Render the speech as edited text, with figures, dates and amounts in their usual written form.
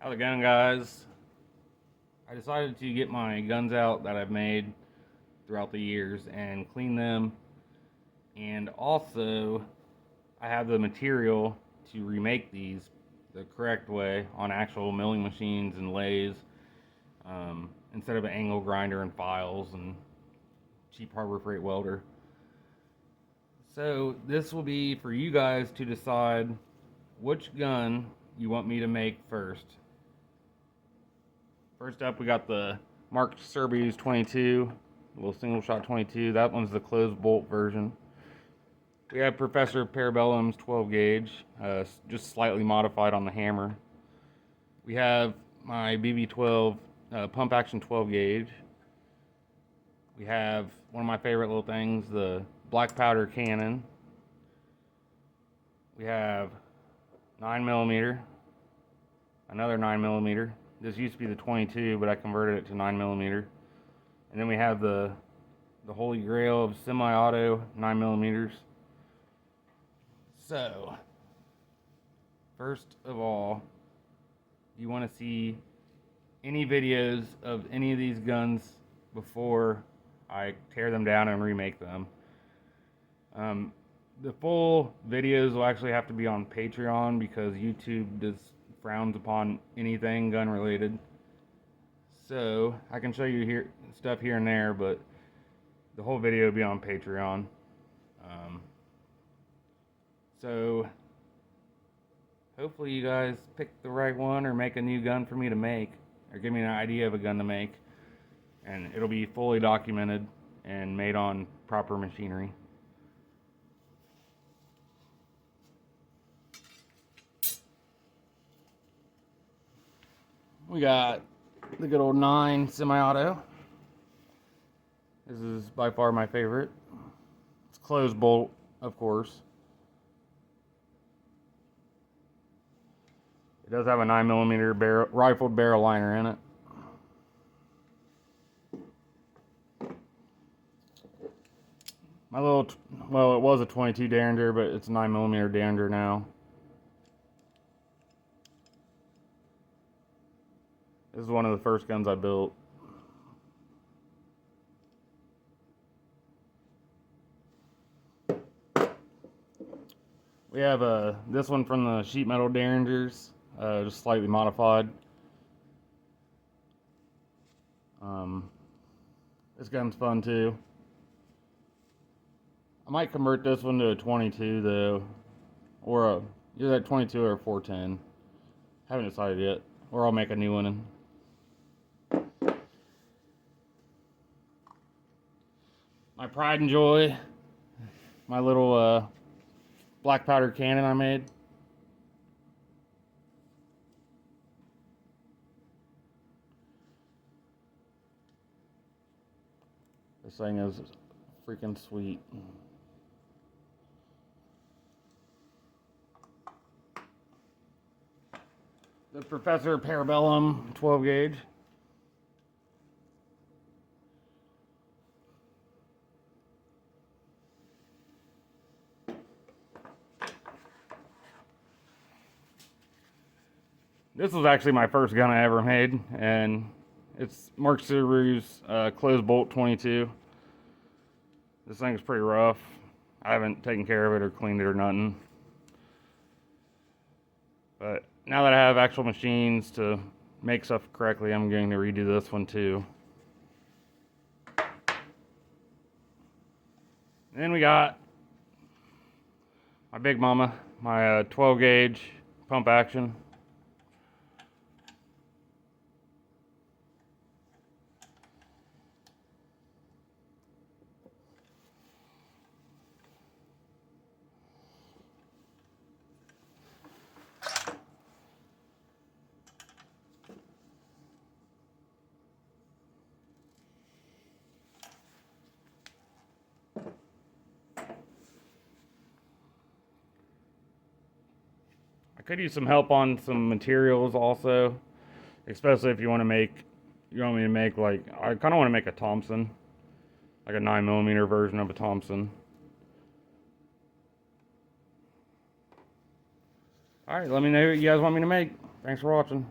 How's it going, guys? I decided to get my guns out that I've made throughout the years and clean them, and also I have the material to remake these the correct way on actual milling machines and lathes, instead of an angle grinder and files and cheap Harbor Freight welder. So this will be for you guys to decide which gun you want me to make first. First up, we got the Mark Serbius 22, a little single shot 22. That one's the closed bolt version. We have Professor Parabellum's 12 gauge, just slightly modified on the hammer. We have my BB12 pump action 12 gauge. We have one of my favorite little things, the black powder cannon. We have 9mm, another 9mm. This used to be the 22, but I converted it to 9mm. And then we have the holy grail of semi-auto 9mm. So, first of all, you want to see any videos of any of these guns before I tear them down and remake them. The full videos will actually have to be on Patreon because YouTube frowns upon anything gun related. So I can show you here stuff here and there, but the whole video will be on Patreon. So hopefully you guys pick the right one or make a new gun for me to make, or give me an idea of a gun to make, and it'll be fully documented and made on proper machinery. We got the good old 9 semi-auto. This is by far my favorite. It's closed bolt, of course. It does have a 9mm rifled barrel liner in it. Well, it was a 22 Derringer, but it's a 9mm Derringer now. This is one of the first guns I built. We have this one from the sheet metal Derringers, just slightly modified. This gun's fun too. I might convert this one to a 22 though, or either a 22 or a 410. Haven't decided yet, or I'll make a new one. My pride and joy, my little black powder cannon I made. This thing is freaking sweet. The Professor Parabellum 12 gauge. This was actually my first gun I ever made, and it's Mark Serbius closed bolt 22. This thing's pretty rough. I haven't taken care of it or cleaned it or nothing. But now that I have actual machines to make stuff correctly, I'm going to redo this one too. And then we got my big mama, my 12 gauge pump action. I could use some help on some materials also, especially if you want me to make like, I kind of want to make a Thompson, like a 9mm version of a Thompson. Alright, let me know what you guys want me to make. Thanks for watching.